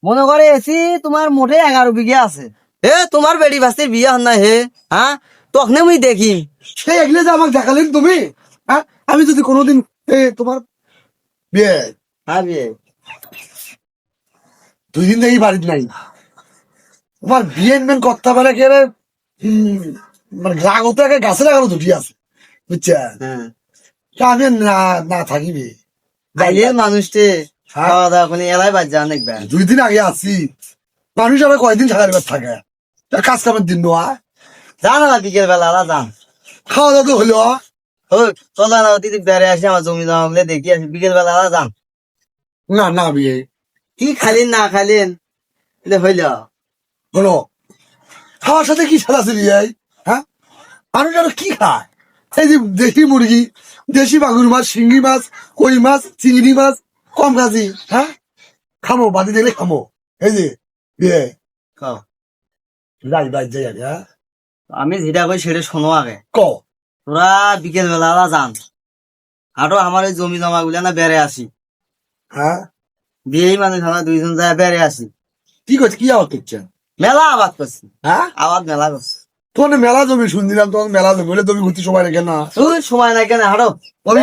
মনে করে এসি তোমার মোটে 11 বিঘা আছে। তোমার বেড়ি বাস্তির বিয়ে হন না হে? হ্যাঁ, তখন মুই দেখি সেই এগুলো যে আমাকে দেখালেন তুমি, হ্যাঁ? আমি যদি কোনোদিন তোমার বিয়ে হ্যাঁ বিয়ে 2 দিন থেকে বাড়িতে নাই, তোমার বিয়ে মেন করতে পারে কে রে? মানে লাগতে গাছে লাগানো দুটি আছে, বুঝছেন? হ্যাঁ আমি না না থাকিবি বাইরের মানুষটে হ্যাঁ? খাওয়া দাওয়া করে এলাই বাজ যান দেখবেন। 2 দিন আগে আসি, মানুষ আবার কয়দিন থাকার ব্যাপার থাকে, কাজ কামের দিন নোয়া, যান না বিকেল বেলা যান। খাওয়া দাওয়া তো হলো। চলা না অতিথি বেড়ে আসি আমার জমি জমা গুলো দেখি আসি বিকেল বেলা যান। না না বিয়ে কি খাইলেন না খাইলেন হইল হলো, খাওয়ার সাথে কি সাদা ছিল? হ্যাঁ, মানুষ আরো কি খায়? এই যে দেশি মুরগি, দেশি মাগুর মাছ, শিঙ্গি মাছ, কই মাছ, চিংড়ি মাছ, কম কাজি, হ্যাঁ খামো, বাদি দেখলে খামো। এই যে বিয়ে যাই যাই যাই আগে, হ্যাঁ আমি যেটা কই সেটা শোনো আগে। ক তোরা বিকেল বেলা যান, আরো আমার ওই জমি জমা গুলা না বেড়ে আসি। হ্যাঁ, দিয়েই মানুষ আমরা 2 জন যায় বেড়ে আসি। কি করছে, কি আবাদ করছেন? মেলা আবাদ করছি, হ্যাঁ, আবাদ মেলা করছি। তোমার মেলা জমি শুনছিলাম, তোমার মেলা জমি বলে তুমি ঘুরতে সময় রেখে না? সময় নাই কেন হারো ওই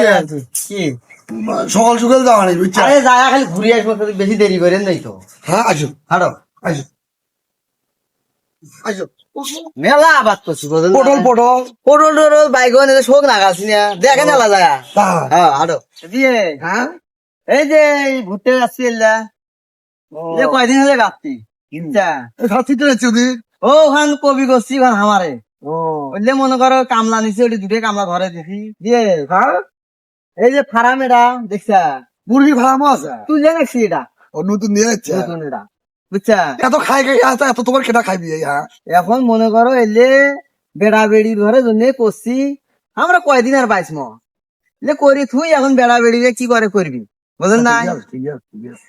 কি সকাল সকাল যাওয়া নেই, বুঝছো? আরে যায় খালি ঘুরে আসবো, বেশি দেরি করেন নাই তো। হ্যাঁ, আসো হারো আসো আসো। মেলা আবাদ করছি বুঝলেন? পটল পটল পটল টটল বাইগন এদের শোক নাগাছি না, দেখে নেলা যায়। তা, হ্যাঁ হারো দিয়ে হ্যাঁ এই যে ঘুরতে যাচ্ছি এলা কয়দিন হলে গাচ্ছি খাচ্ছি তো যাচ্ছি ওদের। ও ওখান কবি করছি ওখান আমারে ও বুঝলে মনে করো কামলা নিচে ওটি দুটো কামলা ঘরে দেখি দিয়ে হ্যাঁ, এই যে ফার্ম এটা দেখছা মুরগি ফার্মও আছে। তুলে দেখছি এটা ও নতুন নিয়ে যাচ্ছে, নতুন এটা বুঝছা। এত খাই খাই এত তোমার কেটা খাইবি? হ্যাঁ, এখন মনে করো এলে বেড়া বেড়ির ঘরে জন্য করছি আমরা কয়দিন আর পাইছি এলে করি থুই এখন বেড়া বেড়িরে কি করে করবি বুঝলেন না? ঠিক আছে, ঠিক আছে, ঠিক আছে।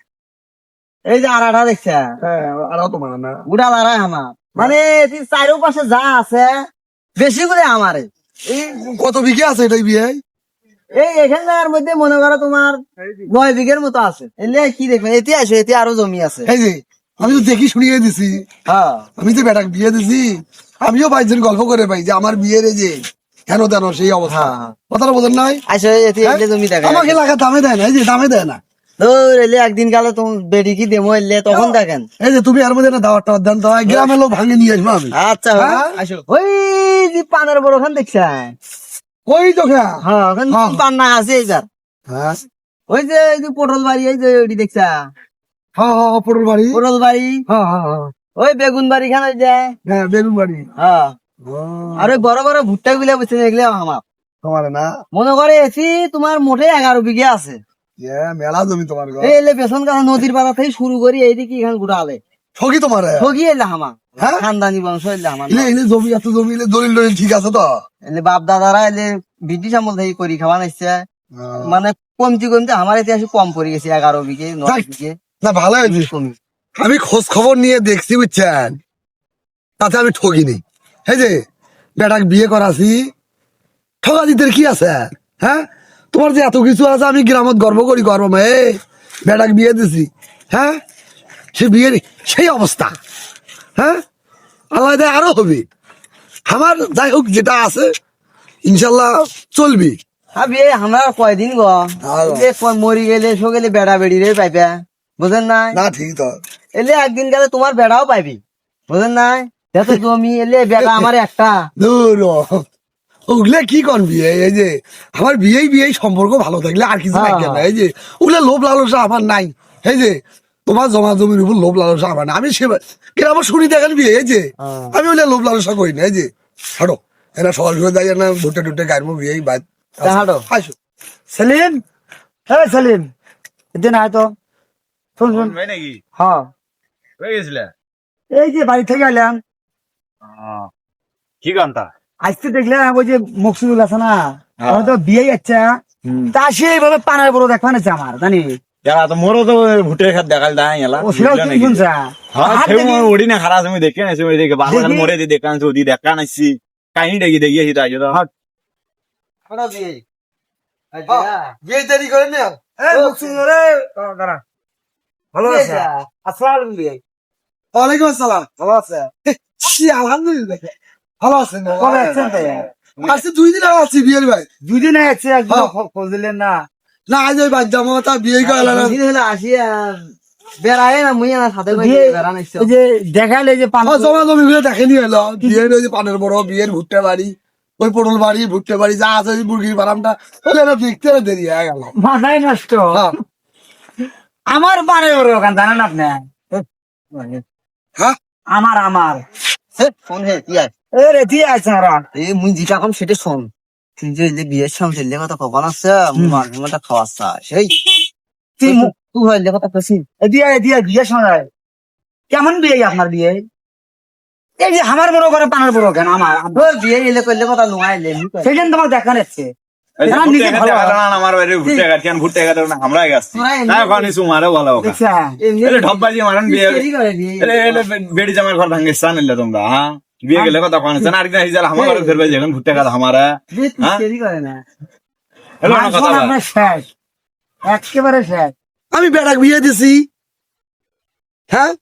এই যে আড়াটা দেখছা হ্যাঁ, আরও তোমার না? উড়া লড়াই আমার মানে চারোপাশে যা আছে বেশি করে আমারে। এই কত বিঘে আছে এটাই বিয়ে? এই এখানকার মধ্যে মনে করো তোমার 9 বিঘের মতো আছে। এলে কি দেখবেন এতে আসো, এতে আরো জমি আছে। এই যে আমি তো দেখি শুনিয়ে দিছি, হ্যাঁ আমি তো বেটাকে বিয়ে দিছি, আমিও বাইজন গল্প করে পাই যে আমার বিয়ের এই যে কেন তেন সেই অবস্থা, হ্যাঁ। কথাটা বোঝেন নাই? আসো এতে হ্যাঁ? এলে জমি দেখেন আমাকে এলাকা দামে দেয় না, এই যে দামে দেয় না। এলে একদিন গেলে তুমি বেড়ি কি দেবো এলে তখন দেখেন। এই যে তুমি এর মধ্যে না দাওয়ার টাওয়ার দেন তো, গ্রামের লোক ভাঙে নিয়ে আসবো আমি। আচ্ছা হ্যাঁ? আসো ওই যে পানের বড় খান দেখছেন? ওই তো খা, হ্যাঁ ওখানে হ্যাঁ। পান না আছে এইবার হ্যাঁ ওই যে এই যে পটল বাড়ি এই যে ওইটি দেখছা হ্যাঁ হ্যাঁ, পটল বাড়ি, পটল বাড়ি হ্যাঁ হ্যাঁ হ্যাঁ ওই বেগুন বাড়ি খান ওই যে হ্যাঁ, বেগুন বাড়ি। হ্যাঁ ও, আর ওই বড় বড় ভুট্টা গুলা বুঝছেন এগুলো আমার তোমার না? মনে করে এসি তোমার মোটে 11 বিঘা আছে। মেলা জমি তোমার ঘর, এই এলে পেছন কাছে নদীর পাড়া থেকে শুরু করি এইদিকে এখানে গুড়ালে সখী তোমার? ঠগি এলে আমার হ্যাঁ? খানদানি বংশ এলে আমার এলে এলে জমি এত জমি এলে দলিল দলিল ঠিক আছে তো? এলে বাপ দাদারা এলে ব্রিটিশ আমল থেকে করি খাওয়া নিচ্ছে মানে কমতি কমতি আমার ইতিহাসে কম পড়ে গেছে 11 বিঘে 9 বিঘে না, ভালো হয়েছে। কমি। আমি খোঁজ খবর নিয়ে দেখছি, বুঝছেন, তাতে আমি ঠকিনি। এই যে বেটাক বিয়ে করাছি, ঠকাদিদের কি আছে? হ্যাঁ, তোমার যে এত কিছু আছে, আমি গ্রামত গর্ব করি, গর্ব মেয়ে বেটাক বিয়ে দিছি। হ্যাঁ, সে বিয়ের সেই অবস্থা। হ্যাঁ, আল্লাহ দেয় আরো হবে। আমার যাই হোক যেটা আছে ইনশাল্লাহ চলবি। আবে আমরা কয়দিন গো ভালো। এলে মরি গেলে সো গেলে বেড়া বেড়ি রে পাইবে বুঝেন নাই? না ঠিক তো, এলে একদিন গেলে তোমার বেড়াও পাইবি বুঝেন নাই? এত জমি এলে বেড়া আমার একটা দূর ওগুলা কি করবি? এই যে আমার বিয়েই সম্পর্ক ভালো থাকলে আর কিছু হ্যাঁ। লাগে না। এই যে ওগুলা লোভ লালসা আমার নাই। এই যে তোমার জমা জমির উপর লোভ লালসা আমার না। আমি সে আমার শুনি দেখেন বিয়ে, এই যে হ্যাঁ। আমি ওগুলা লোভ লালসা করি না। এই যে হাঁটো এরা সকাল সকাল যাই না, ভুট্টে টুটে গাড়বো বিয়ে বাদ হাঁটো আসো। সেলিম, হ্যাঁ সেলিম এদিন আয় তো শুন শুন ভাই নাকি হ্যাঁ হয়ে গেছিলে? এই যে বাড়ি থেকে আইলাম কি গানটা? আজকে দেখলাম ওই যে মকসুদুল আছে না হ্যাঁ। ওর তো বিয়ে যাচ্ছে তা সে এইভাবে পানার বড় দেখা নিচ্ছে আমার জানি যারা তো মোরও তো ভুটের খাত দেখাল দাই এলা ও সেটাও তুমি শুনছ হ্যাঁ সেও মোর ওড়ি না খারাপ আমি দেখে নাইছি ওই দেখে বাবা দেখি। মোরে দি দেখা নাইছি ওদি দেখা নাইছি কাহিনী দেখি দেখি আসি তাই তো বিয়ে দেরি করেন না? মকসুদুল রে দাঁড়া ভালো আছে আসসালামু আলাইকুম ভাই ওয়ালাইকুম আসসালাম। ভালো আছে আলহামদুলিল্লাহ ভালো আছেন না? কবে আছেন ভাই আজকে 2 দিন আগে আছি বিয়ের ভাই। দুই দিন আছে একদম হ্যাঁ। খোঁজ দিলেন না না আজ ওই বাদ জামা তা বিয়ে গেল না। দুদিন হলো আসি বেড়ায় না মুই না সাথে বিয়ে- বেড়া নিচ্ছ ওই যে দেখালে যে পান জমা জমি গুলো দেখেনি হলো বিয়ের ওই যে পানের বড় বিয়ের ভুট্টা বাড়ি ওই পটল বাড়ি ভুট্টা বাড়ি যা আছে ওই মুরগির ফার্মটা ওগুলো না দেখতে দেরি হয়ে গেল। মাথায় নষ্ট হ্যাঁ। আমার বারে বড় ওখান জানেন আপনি হ্যাঁ আমার ফোন হে কি আর এ রে দিয়ে আছে ওরা এই মুই যেটা কম সেটা শোন তুই যে এই যে বিয়ের সঙ্গে ছেলে কথা কখন আছে মুই মাঝে মাঝে খাওয়াচ্ছা সেই তুই মুখ তুই হইলে কথা কছি দিয়ে বিয়ে শোনায় কেমন বিয়ে আপনার বিয়ে এই যে আমার বড় করে পানের বড় কেন আমার ওই বিয়ে এলে করলে কথা নোয়াইলে সেদিন তোমার দেখা যাচ্ছে এই যে আমার ভুট্টা নিজে খাতে ভালো। খাতে না আমার বাইরে ভুট্টা খাতে কেন ভুট্টা খাতে না আমরা গেছি তোরা এমনি- না কোন কিছু মারে বলা ওকা দেখছা এলে ঢপবাজি মারান বিয়ে দেরি করে বিয়ে এলে বেড়ি জামার ঘর ভাঙে স্থান এলে তোমরা হ্যাঁ বিয়ে গেলে কথা কোন আছে না আরেকদিন হিজাল আমার ঘরে ফেরবে যখন ভুট্টা খাতে আমারা হ্যাঁ? দেরি করে না এলো না মাঝখান কথা বল। আপনার শেষ একেবারে শেষ আমি বেটাক বিয়ে দিছি। হ্যাঁ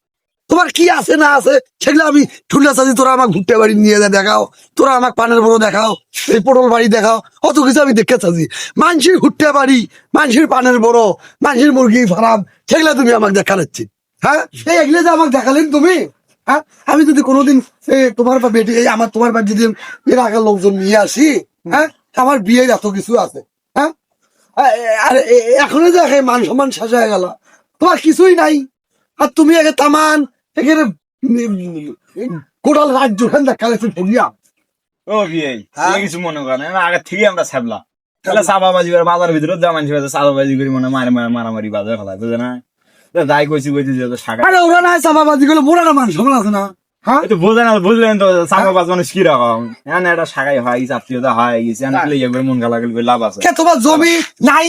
তোমার কি আছে না আছে সেগুলো আমি ঠুলা সাজি তোরা আমাকে ভুট্টা বাড়ি নিয়ে যা দেখাও, তোরা আমাকে পানের বড় দেখাও, এই পটল বাড়ি দেখাও, অত কিছু আমি দেখে চাচ্ছি। মানুষের ভুট্টা বাড়ি, মানুষের পানের বড়, মানুষের মুরগি ফার্ম, সেগুলো তুমি আমাকে দেখাচ্ছি। হ্যাঁ এই এগুলো যে আমাকে দেখালেন তুমি। হ্যাঁ আমি যদি কোনোদিন তোমার বা বেটি এই আমার তোমার বাড়ি যদি এর আগে লোকজন নিয়ে আসি, হ্যাঁ আমার বিয়ের এত কিছু আছে। হ্যাঁ আর এখনো দেখে মান সম্মান শেষ হয়ে গেল, তোমার কিছুই নাই। আর তুমি আগে তামান এখানে কোটাল রাজ্য খান দেখালেছে ভুগিয়া। ও বিয়ে বিয়ে কিছু মনে করেন না আগে থেকে আমরা ছাবলা তাহলে চাপাবাজি করে বাজার ভিতরে যা মানুষ চাপাবাজি করে মনে মারামারি বাজার ফেলায় বুঝে না যাই কইছি কইছি যে শাখা আরে ওরা নাই চাপাবাজি করলে মোরা না মান সম্মান আছে না। হ্যাঁ তো বুঝে না বুঝলেন তো চাপাবাজ মানুষ কি রকম এখানে একটা শাখাই হয় গেছে আত্মীয়তা হয় গেছে ইয়ে করে মন গালাগালি করে লাভ আছে কে তোমার জমি নাই,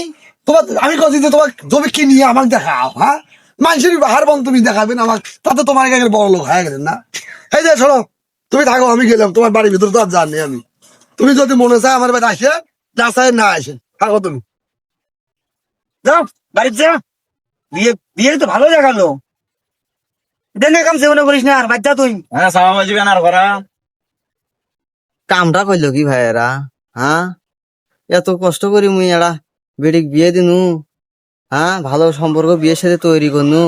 তোমার আমি কছি যে তোমার জমি কি নিয়ে আমাকে দেখাও। হ্যাঁ মানুষের হার বন তুমি দেখাবেন আমার, তাতে তোমার এখানে বড় লোক হয়ে গেলেন না। এই যে শোনো তুমি থাকো, আমি গেলাম তোমার বাড়ির ভিতরে তো আর জানি আমি। তুমি যদি মনে চায় আমার বাড়ি আসে না চায় না আসে, থাকো তুমি। যাও বাড়িতে যা বিয়ে তো ভালো দেখালো দেনে কাম সেবনে করিস না আর বাচ্চা তুই হ্যাঁ চাপাবাজি কেন আর করা কামটা করলো কি ভাই এরা? হ্যাঁ এত কষ্ট করি মুই এরা বেডিক বিয়ে দিনু, হ্যাঁ ভালো সম্পর্ক বিয়ের সাথে তৈরি করনু,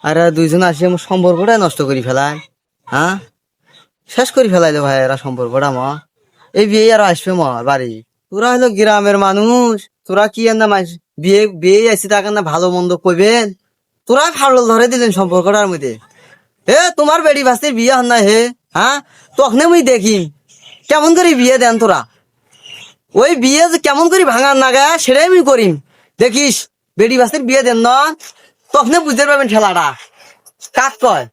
আর এরা দুইজন আসি আমার সম্পর্কটাই নষ্ট করি ফেলায়। হ্যাঁ শেষ করে ফেলাইলো ভাই এরা সম্পর্কটা আমার। এই বিয়ে আর আসবে আমার বাড়ি, তোরা হলো গ্রামের মানুষ, তোরা কি আর না বিয়ে বিয়ে আসি তাকে না ভালো মন্দ কইবেন, তোরা ফাড়ল ধরে দিলেন সম্পর্কটার মধ্যে। হে তোমার বেড়ি বাস্তির বিয়ে হন না হে, হ্যাঁ তখন মুই দেখি কেমন করে বিয়ে দেন তোরা, ওই বিয়ে যে কেমন করে ভাঙার নাগা সেটাই আমি করিম। দেখিস বেড়ি বাস্তির বিয়ে দেন না তখন বুঝতে পারবেন খেলাটা কাক কয়।